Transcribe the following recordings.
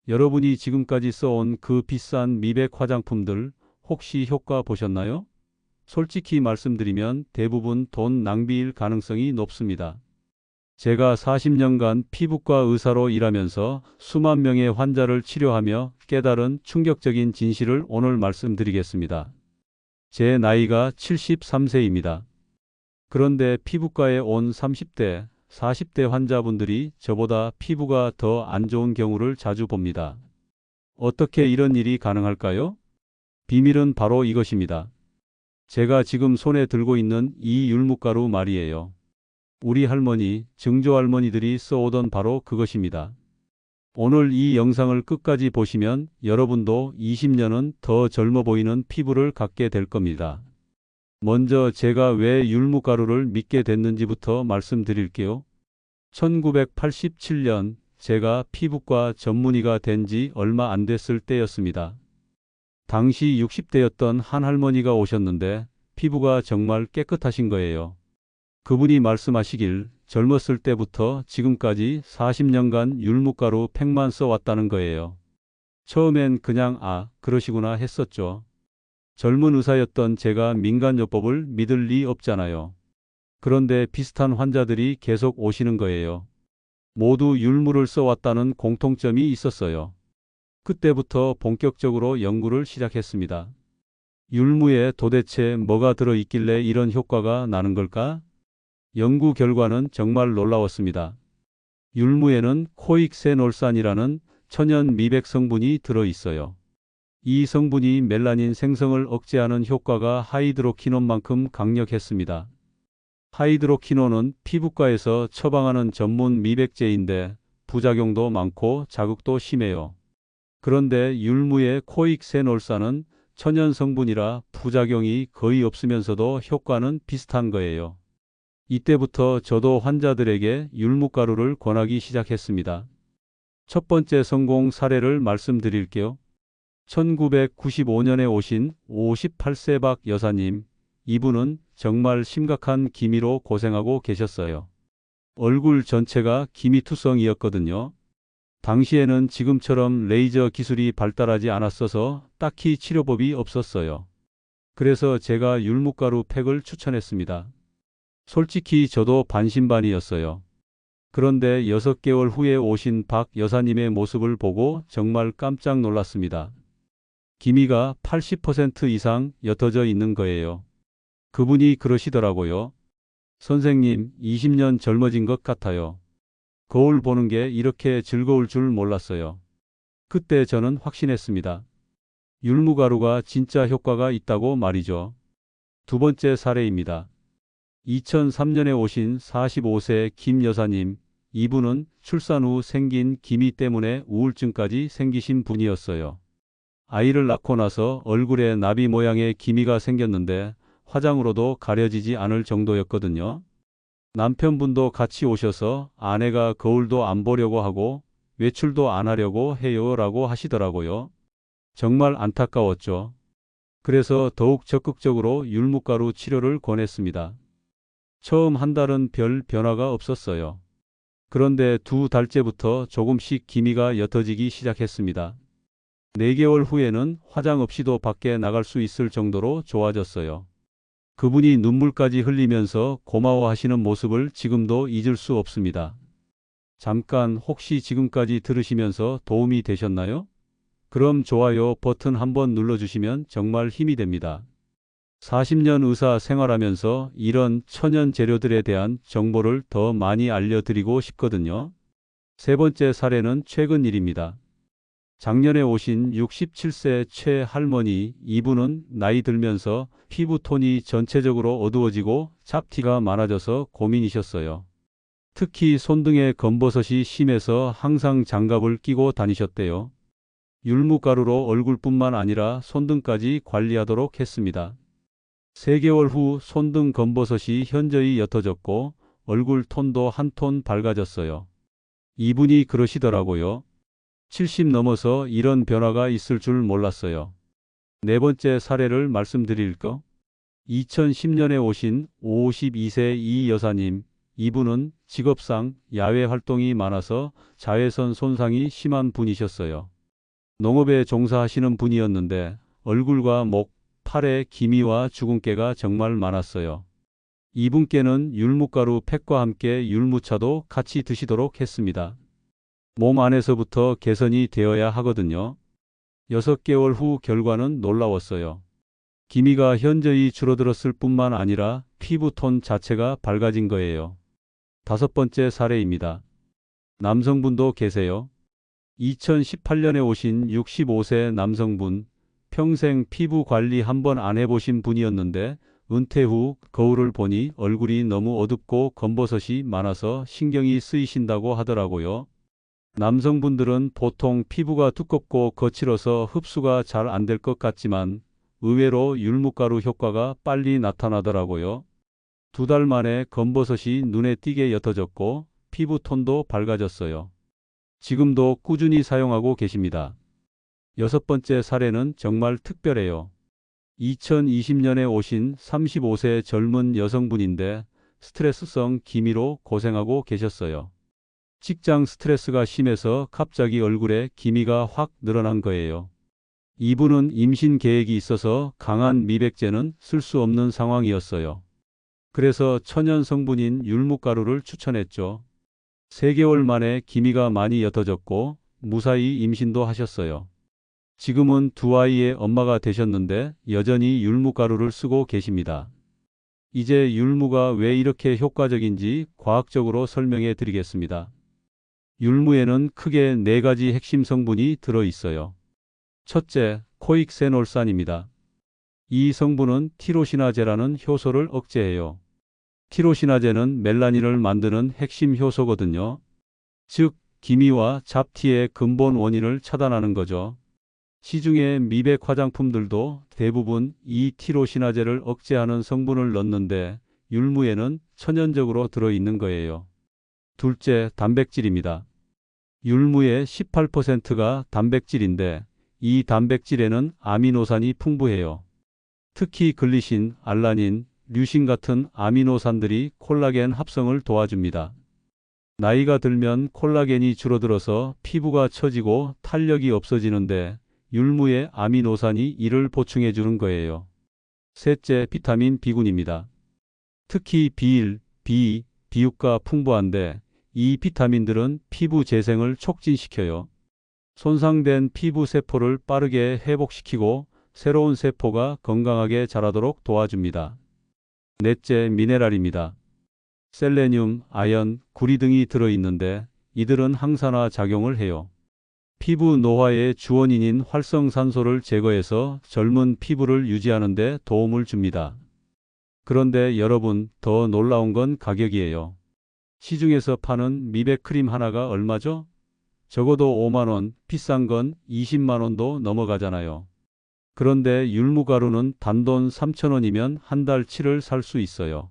여러분이 지금까지 써온 그 비싼 미백 화장품들 혹시 효과 보셨나요? 솔직히 말씀드리면 대부분 돈 낭비일 가능성이 높습니다. 제가 40년간 피부과 의사로 일하면서 수만 명의 환자를 치료하며 깨달은 충격적인 진실을 오늘 말씀드리겠습니다. 제 나이가 73세입니다. 그런데 피부과에 온 30대, 40대 환자분들이 저보다 피부가 더 안 좋은 경우를 자주 봅니다. 어떻게 이런 일이 가능할까요? 비밀은 바로 이것입니다. 제가 지금 손에 들고 있는 이 율무가루 말이에요. 우리 할머니, 증조할머니들이 써오던 바로 그것입니다. 오늘 이 영상을 끝까지 보시면 여러분도 20년은 더 젊어 보이는 피부를 갖게 될 겁니다. 먼저 제가 왜 율무가루를 믿게 됐는지부터 말씀드릴게요. 1987년 제가 피부과 전문의가 된 지 얼마 안 됐을 때였습니다. 당시 60대였던 한 할머니가 오셨는데 피부가 정말 깨끗하신 거예요. 그분이 말씀하시길 젊었을 때부터 지금까지 40년간 율무가루 팩만 써왔다는 거예요. 처음엔 그냥 그러시구나 했었죠. 젊은 의사였던 제가 민간요법을 믿을 리 없잖아요. 그런데 비슷한 환자들이 계속 오시는 거예요. 모두 율무를 써왔다는 공통점이 있었어요. 그때부터 본격적으로 연구를 시작했습니다. 율무에 도대체 뭐가 들어있길래 이런 효과가 나는 걸까? 연구 결과는 정말 놀라웠습니다. 율무에는 코익세놀산이라는 천연 미백 성분이 들어있어요. 이 성분이 멜라닌 생성을 억제하는 효과가 하이드로키논만큼 강력했습니다. 하이드로키논은 피부과에서 처방하는 전문 미백제인데 부작용도 많고 자극도 심해요. 그런데 율무의 코익세놀산은 천연 성분이라 부작용이 거의 없으면서도 효과는 비슷한 거예요. 이때부터 저도 환자들에게 율무가루를 권하기 시작했습니다. 첫 번째 성공 사례를 말씀드릴게요. 1995년에 오신 58세 박 여사님, 이분은 정말 심각한 기미로 고생하고 계셨어요. 얼굴 전체가 기미투성이었거든요. 당시에는 지금처럼 레이저 기술이 발달하지 않았어서 딱히 치료법이 없었어요. 그래서 제가 율무가루 팩을 추천했습니다. 솔직히 저도 반신반의였어요. 그런데 6개월 후에 오신 박 여사님의 모습을 보고 정말 깜짝 놀랐습니다. 기미가 80% 이상 옅어져 있는 거예요. 그분이 그러시더라고요. 선생님, 20년 젊어진 것 같아요. 거울 보는 게 이렇게 즐거울 줄 몰랐어요. 그때 저는 확신했습니다. 율무가루가 진짜 효과가 있다고 말이죠. 두 번째 사례입니다. 2003년에 오신 45세 김 여사님, 이분은 출산 후 생긴 기미 때문에 우울증까지 생기신 분이었어요. 아이를 낳고 나서 얼굴에 나비 모양의 기미가 생겼는데 화장으로도 가려지지 않을 정도였거든요. 남편분도 같이 오셔서 아내가 거울도 안 보려고 하고 외출도 안 하려고 해요 라고 하시더라고요. 정말 안타까웠죠. 그래서 더욱 적극적으로 율무가루 치료를 권했습니다. 처음 한 달은 별 변화가 없었어요. 그런데 2달째부터 조금씩 기미가 옅어지기 시작했습니다. 4개월 후에는 화장 없이도 밖에 나갈 수 있을 정도로 좋아졌어요. 그분이 눈물까지 흘리면서 고마워하시는 모습을 지금도 잊을 수 없습니다. 잠깐 혹시 지금까지 들으시면서 도움이 되셨나요? 그럼 좋아요 버튼 한번 눌러주시면 정말 힘이 됩니다. 40년 의사 생활하면서 이런 천연 재료들에 대한 정보를 더 많이 알려드리고 싶거든요. 세 번째 사례는 최근 일입니다. 작년에 오신 67세 최 할머니, 이분은 나이 들면서 피부톤이 전체적으로 어두워지고 잡티가 많아져서 고민이셨어요. 특히 손등에 검버섯이 심해서 항상 장갑을 끼고 다니셨대요. 율무가루로 얼굴뿐만 아니라 손등까지 관리하도록 했습니다. 3개월 후 손등 검버섯이 현저히 옅어졌고 얼굴 톤도 한 톤 밝아졌어요. 이분이 그러시더라고요. 70 넘어서 이런 변화가 있을 줄 몰랐어요. 네 번째 사례를 말씀드릴까? 2010년에 오신 52세 이 여사님, 이분은 직업상 야외 활동이 많아서 자외선 손상이 심한 분이셨어요. 농업에 종사하시는 분이었는데 얼굴과 목, 팔에 기미와 주근깨가 정말 많았어요. 이분께는 율무가루 팩과 함께 율무차도 같이 드시도록 했습니다. 몸 안에서부터 개선이 되어야 하거든요. 6개월 후 결과는 놀라웠어요. 기미가 현저히 줄어들었을 뿐만 아니라 피부톤 자체가 밝아진 거예요. 5번째 사례입니다. 남성분도 계세요. 2018년에 오신 65세 남성분, 평생 피부 관리 한번 안 해보신 분이었는데 은퇴 후 거울을 보니 얼굴이 너무 어둡고 검버섯이 많아서 신경이 쓰이신다고 하더라고요. 남성분들은 보통 피부가 두껍고 거칠어서 흡수가 잘 안 될 것 같지만 의외로 율무가루 효과가 빨리 나타나더라고요. 2달 만에 검버섯이 눈에 띄게 옅어졌고 피부톤도 밝아졌어요. 지금도 꾸준히 사용하고 계십니다. 6번째 사례는 정말 특별해요. 2020년에 오신 35세 젊은 여성분인데 스트레스성 기미로 고생하고 계셨어요. 직장 스트레스가 심해서 갑자기 얼굴에 기미가 확 늘어난 거예요. 이분은 임신 계획이 있어서 강한 미백제는 쓸 수 없는 상황이었어요. 그래서 천연 성분인 율무가루를 추천했죠. 3개월 만에 기미가 많이 옅어졌고 무사히 임신도 하셨어요. 지금은 2아이의 엄마가 되셨는데 여전히 율무가루를 쓰고 계십니다. 이제 율무가 왜 이렇게 효과적인지 과학적으로 설명해 드리겠습니다. 율무에는 크게 4가지 핵심 성분이 들어 있어요. 첫째, 코익세놀산입니다. 이 성분은 티로시나제라는 효소를 억제해요. 티로시나제는 멜라닌을 만드는 핵심 효소거든요. 즉, 기미와 잡티의 근본 원인을 차단하는 거죠. 시중의 미백 화장품들도 대부분 이 티로시나제를 억제하는 성분을 넣는데 율무에는 천연적으로 들어있는 거예요. 둘째, 단백질입니다. 율무의 18%가 단백질인데 이 단백질에는 아미노산이 풍부해요. 특히 글리신, 알라닌, 류신 같은 아미노산들이 콜라겐 합성을 도와줍니다. 나이가 들면 콜라겐이 줄어들어서 피부가 처지고 탄력이 없어지는데 율무의 아미노산이 이를 보충해 주는 거예요. 셋째, 비타민 B군입니다. 특히 B1, B2, B6가 풍부한데 이 비타민들은 피부 재생을 촉진시켜요. 손상된 피부 세포를 빠르게 회복시키고 새로운 세포가 건강하게 자라도록 도와줍니다. 넷째, 미네랄입니다. 셀레늄, 아연, 구리 등이 들어있는데 이들은 항산화 작용을 해요. 피부 노화의 주원인인 활성산소를 제거해서 젊은 피부를 유지하는 데 도움을 줍니다. 그런데 여러분, 더 놀라운 건 가격이에요. 시중에서 파는 미백 크림 하나가 얼마죠? 적어도 5만 원, 비싼 건 20만 원도 넘어가잖아요. 그런데 율무가루는 단돈 3,000원이면 한 달치를 살 수 있어요.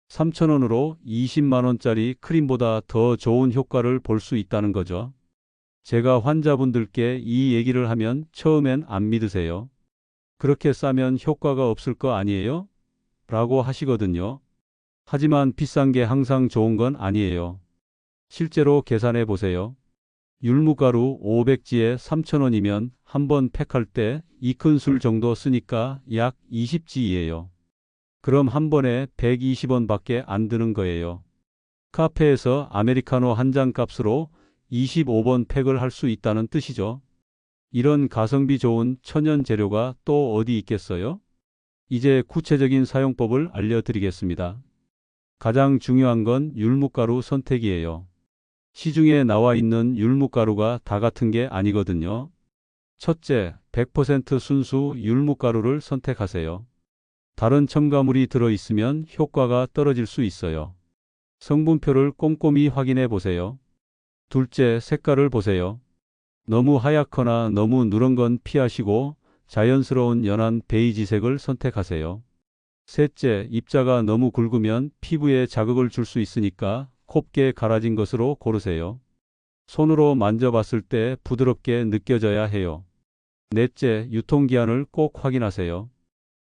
3,000원으로 20만 원짜리 크림보다 더 좋은 효과를 볼 수 있다는 거죠. 제가 환자분들께 이 얘기를 하면 처음엔 안 믿으세요. 그렇게 싸면 효과가 없을 거 아니에요? 라고 하시거든요. 하지만 비싼 게 항상 좋은 건 아니에요. 실제로 계산해 보세요. 율무가루 500지에 3,000원이면 한 번 팩할 때 2큰술 정도 쓰니까 약 20지예요. 그럼 한 번에 120원 밖에 안 드는 거예요. 카페에서 아메리카노 한 잔 값으로 25번 팩을 할 수 있다는 뜻이죠. 이런 가성비 좋은 천연 재료가 또 어디 있겠어요? 이제 구체적인 사용법을 알려드리겠습니다. 가장 중요한 건 율무가루 선택이에요. 시중에 나와 있는 율무가루가 다 같은 게 아니거든요. 첫째, 100% 순수 율무가루를 선택하세요. 다른 첨가물이 들어있으면 효과가 떨어질 수 있어요. 성분표를 꼼꼼히 확인해 보세요. 둘째, 색깔을 보세요. 너무 하얗거나 너무 누런 건 피하시고 자연스러운 연한 베이지색을 선택하세요. 셋째, 입자가 너무 굵으면 피부에 자극을 줄 수 있으니까 곱게 갈아진 것으로 고르세요. 손으로 만져봤을 때 부드럽게 느껴져야 해요. 넷째, 유통기한을 꼭 확인하세요.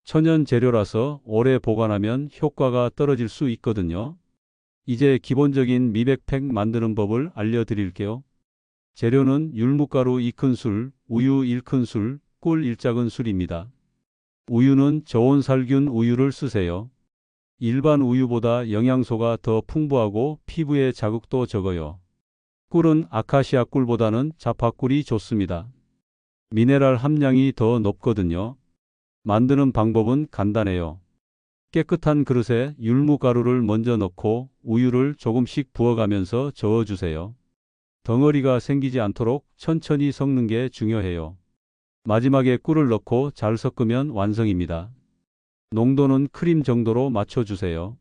천연 재료라서 오래 보관하면 효과가 떨어질 수 있거든요. 이제 기본적인 미백팩 만드는 법을 알려드릴게요. 재료는 율무가루 2큰술, 우유 1큰술, 꿀 1작은술입니다. 우유는 저온 살균 우유를 쓰세요. 일반 우유보다 영양소가 더 풍부하고 피부에 자극도 적어요. 꿀은 아카시아 꿀보다는 자파꿀이 좋습니다. 미네랄 함량이 더 높거든요. 만드는 방법은 간단해요. 깨끗한 그릇에 율무가루를 먼저 넣고 우유를 조금씩 부어가면서 저어주세요. 덩어리가 생기지 않도록 천천히 섞는 게 중요해요. 마지막에 꿀을 넣고 잘 섞으면 완성입니다. 농도는 크림 정도로 맞춰주세요.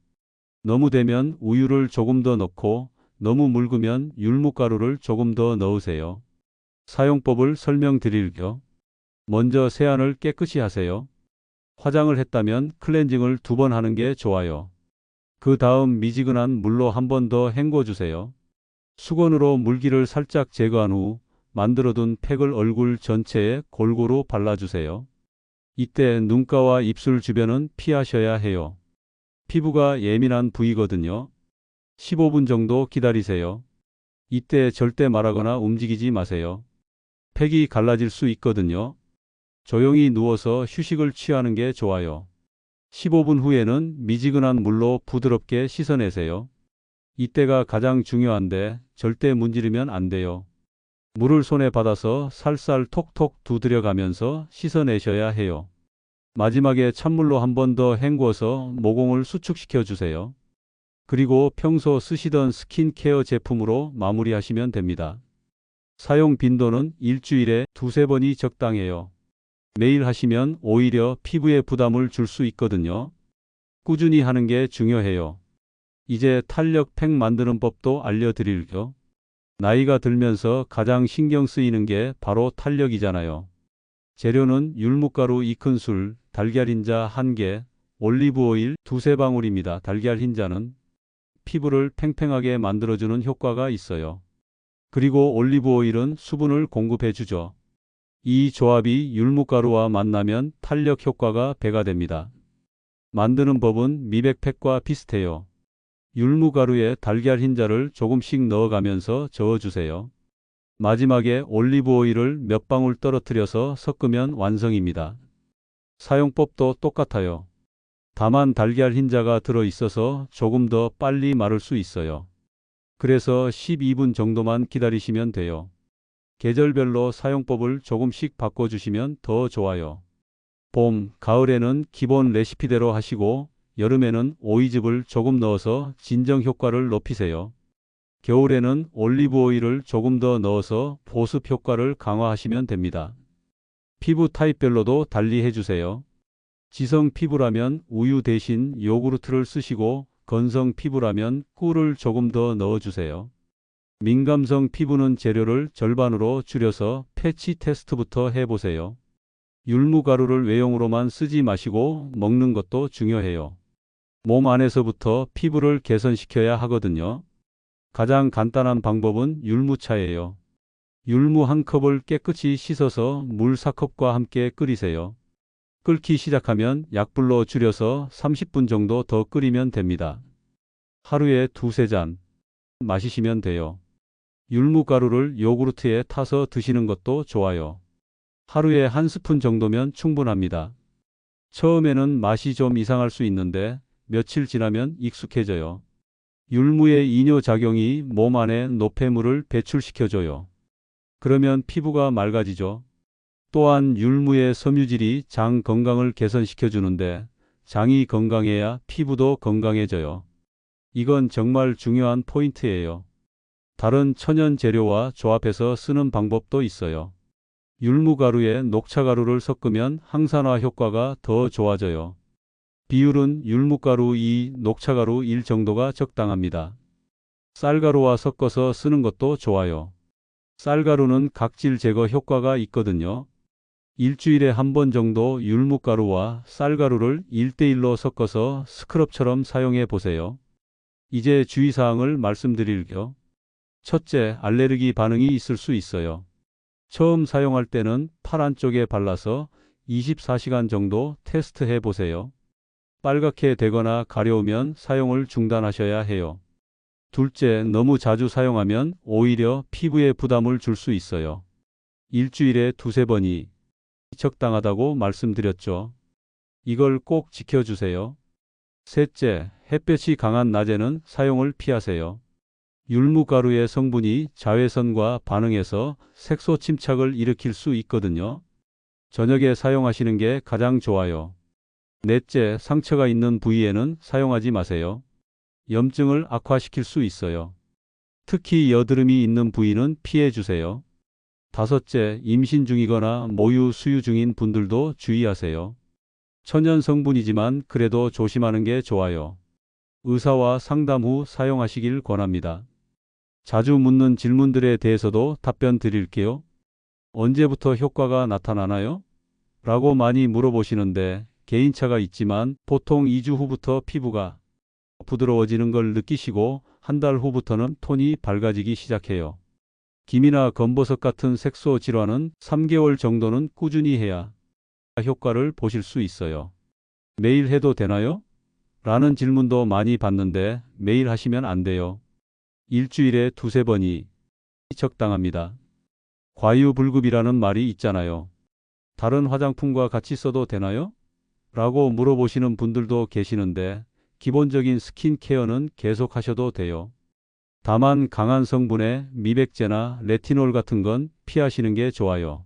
너무 되면 우유를 조금 더 넣고 너무 묽으면 율무가루를 조금 더 넣으세요. 사용법을 설명드릴게요. 먼저 세안을 깨끗이 하세요. 화장을 했다면 클렌징을 2번 하는 게 좋아요. 그 다음 미지근한 물로 한 번 더 헹궈주세요. 수건으로 물기를 살짝 제거한 후 만들어둔 팩을 얼굴 전체에 골고루 발라주세요. 이때 눈가와 입술 주변은 피하셔야 해요. 피부가 예민한 부위거든요. 15분 정도 기다리세요. 이때 절대 말하거나 움직이지 마세요. 팩이 갈라질 수 있거든요. 조용히 누워서 휴식을 취하는 게 좋아요. 15분 후에는 미지근한 물로 부드럽게 씻어내세요. 이때가 가장 중요한데 절대 문지르면 안 돼요. 물을 손에 받아서 살살 톡톡 두드려가면서 씻어내셔야 해요. 마지막에 찬물로 한 번 더 헹궈서 모공을 수축시켜 주세요. 그리고 평소 쓰시던 스킨케어 제품으로 마무리하시면 됩니다. 사용 빈도는 일주일에 2~3번이 적당해요. 매일 하시면 오히려 피부에 부담을 줄 수 있거든요. 꾸준히 하는 게 중요해요. 이제 탄력 팩 만드는 법도 알려드릴게요. 나이가 들면서 가장 신경 쓰이는 게 바로 탄력이잖아요. 재료는 율무가루 2큰술, 달걀 흰자 1개, 올리브 오일 2~3방울입니다. 달걀 흰자는 피부를 팽팽하게 만들어주는 효과가 있어요. 그리고 올리브 오일은 수분을 공급해 주죠. 이 조합이 율무가루와 만나면 탄력 효과가 배가 됩니다. 만드는 법은 미백팩과 비슷해요. 율무가루에 달걀 흰자를 조금씩 넣어가면서 저어주세요. 마지막에 올리브 오일을 몇 방울 떨어뜨려서 섞으면 완성입니다. 사용법도 똑같아요. 다만 달걀 흰자가 들어있어서 조금 더 빨리 마를 수 있어요. 그래서 12분 정도만 기다리시면 돼요. 계절별로 사용법을 조금씩 바꿔주시면 더 좋아요. 봄, 가을에는 기본 레시피대로 하시고 여름에는 오이즙을 조금 넣어서 진정 효과를 높이세요. 겨울에는 올리브 오일을 조금 더 넣어서 보습 효과를 강화하시면 됩니다. 피부 타입별로도 달리 해주세요. 지성 피부라면 우유 대신 요구르트를 쓰시고 건성 피부라면 꿀을 조금 더 넣어주세요. 민감성 피부는 재료를 절반으로 줄여서 패치 테스트부터 해보세요. 율무가루를 외용으로만 쓰지 마시고 먹는 것도 중요해요. 몸 안에서부터 피부를 개선시켜야 하거든요. 가장 간단한 방법은 율무차예요. 율무 한 컵을 깨끗이 씻어서 물 4컵과 함께 끓이세요. 끓기 시작하면 약불로 줄여서 30분 정도 더 끓이면 됩니다. 하루에 2~3잔 마시시면 돼요. 율무가루를 요구르트에 타서 드시는 것도 좋아요. 하루에 1스푼 정도면 충분합니다. 처음에는 맛이 좀 이상할 수 있는데 며칠 지나면 익숙해져요. 율무의 이뇨작용이 몸 안에 노폐물을 배출시켜줘요. 그러면 피부가 맑아지죠. 또한 율무의 섬유질이 장 건강을 개선시켜주는데 장이 건강해야 피부도 건강해져요. 이건 정말 중요한 포인트예요. 다른 천연 재료와 조합해서 쓰는 방법도 있어요. 율무가루에 녹차가루를 섞으면 항산화 효과가 더 좋아져요. 비율은 율무가루 2, 녹차가루 1 정도가 적당합니다. 쌀가루와 섞어서 쓰는 것도 좋아요. 쌀가루는 각질 제거 효과가 있거든요. 일주일에 한 번 정도 율무가루와 쌀가루를 1:1로 섞어서 스크럽처럼 사용해 보세요. 이제 주의사항을 말씀드릴게요. 첫째, 알레르기 반응이 있을 수 있어요. 처음 사용할 때는 팔 안쪽에 발라서 24시간 정도 테스트해 보세요. 빨갛게 되거나 가려우면 사용을 중단하셔야 해요. 둘째, 너무 자주 사용하면 오히려 피부에 부담을 줄 수 있어요. 일주일에 두세 번이 적당하다고 말씀드렸죠. 이걸 꼭 지켜주세요. 셋째, 햇볕이 강한 낮에는 사용을 피하세요. 율무가루의 성분이 자외선과 반응해서 색소 침착을 일으킬 수 있거든요. 저녁에 사용하시는 게 가장 좋아요. 넷째, 상처가 있는 부위에는 사용하지 마세요. 염증을 악화시킬 수 있어요. 특히 여드름이 있는 부위는 피해 주세요. 다섯째, 임신 중이거나 모유 수유 중인 분들도 주의하세요. 천연 성분이지만 그래도 조심하는 게 좋아요. 의사와 상담 후 사용하시길 권합니다. 자주 묻는 질문들에 대해서도 답변 드릴게요. 언제부터 효과가 나타나나요? 라고 많이 물어보시는데 개인차가 있지만 보통 2주 후부터 피부가 부드러워지는 걸 느끼시고 한 달 후부터는 톤이 밝아지기 시작해요. 기미나 검버섯 같은 색소 질환은 3개월 정도는 꾸준히 해야 효과를 보실 수 있어요. 매일 해도 되나요? 라는 질문도 많이 받는데 매일 하시면 안 돼요. 일주일에 두세 번이 적당합니다. 과유불급이라는 말이 있잖아요. 다른 화장품과 같이 써도 되나요? 라고 물어보시는 분들도 계시는데 기본적인 스킨케어는 계속 하셔도 돼요. 다만 강한 성분의 미백제나 레티놀 같은 건 피하시는 게 좋아요.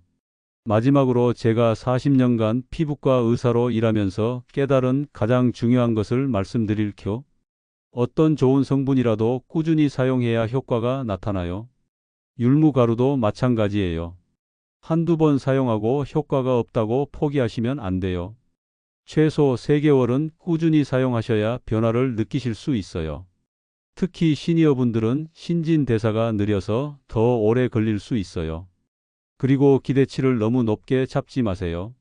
마지막으로 제가 40년간 피부과 의사로 일하면서 깨달은 가장 중요한 것을 말씀드릴게요. 어떤 좋은 성분이라도 꾸준히 사용해야 효과가 나타나요. 율무가루도 마찬가지예요. 한두 번 사용하고 효과가 없다고 포기하시면 안 돼요. 최소 3개월은 꾸준히 사용하셔야 변화를 느끼실 수 있어요. 특히 시니어분들은 신진대사가 느려서 더 오래 걸릴 수 있어요. 그리고 기대치를 너무 높게 잡지 마세요.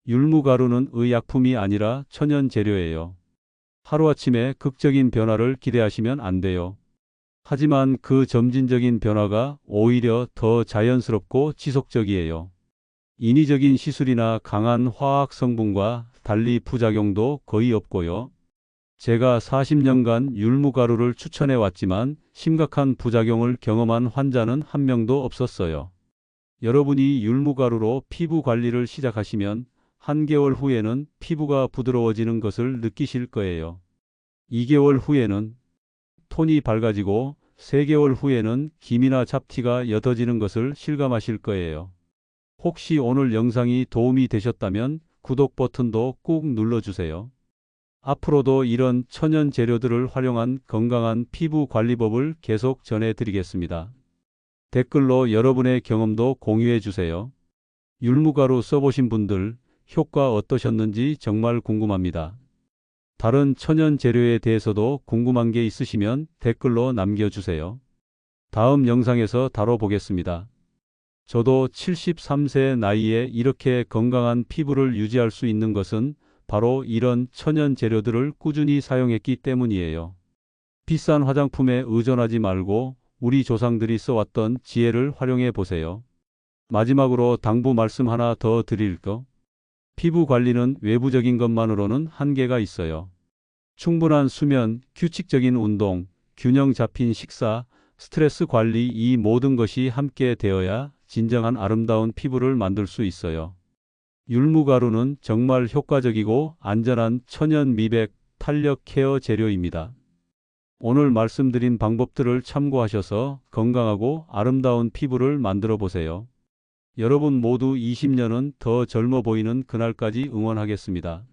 율무가루는 의약품이 아니라 천연 재료예요. 하루아침에 극적인 변화를 기대하시면 안 돼요. 하지만 그 점진적인 변화가 오히려 더 자연스럽고 지속적이에요. 인위적인 시술이나 강한 화학 성분과 달리 부작용도 거의 없고요. 제가 40년간 율무가루를 추천해 왔지만 심각한 부작용을 경험한 환자는 한 명도 없었어요. 여러분이 율무가루로 피부 관리를 시작하시면 한개월 후에는 피부가 부드러워지는 것을 느끼실 거예요. 2개월 후에는 톤이 밝아지고 3개월 후에는 기미나 잡티가 옅어지는 것을 실감하실 거예요. 혹시 오늘 영상이 도움이 되셨다면 구독 버튼도 꾹 눌러주세요. 앞으로도 이런 천연 재료들을 활용한 건강한 피부 관리법을 계속 전해드리겠습니다. 댓글로 여러분의 경험도 공유해 주세요. 율무가루 써보신 분들 효과 어떠셨는지 정말 궁금합니다. 다른 천연 재료에 대해서도 궁금한 게 있으시면 댓글로 남겨주세요. 다음 영상에서 다뤄보겠습니다. 저도 73세 나이에 이렇게 건강한 피부를 유지할 수 있는 것은 바로 이런 천연 재료들을 꾸준히 사용했기 때문이에요. 비싼 화장품에 의존하지 말고 우리 조상들이 써왔던 지혜를 활용해 보세요. 마지막으로 당부 말씀 하나 더 드릴까? 피부 관리는 외부적인 것만으로는 한계가 있어요. 충분한 수면, 규칙적인 운동, 균형 잡힌 식사, 스트레스 관리 이 모든 것이 함께 되어야 진정한 아름다운 피부를 만들 수 있어요. 율무가루는 정말 효과적이고 안전한 천연 미백, 탄력 케어 재료입니다. 오늘 말씀드린 방법들을 참고하셔서 건강하고 아름다운 피부를 만들어 보세요. 여러분 모두 20년은 더 젊어 보이는 그날까지 응원하겠습니다.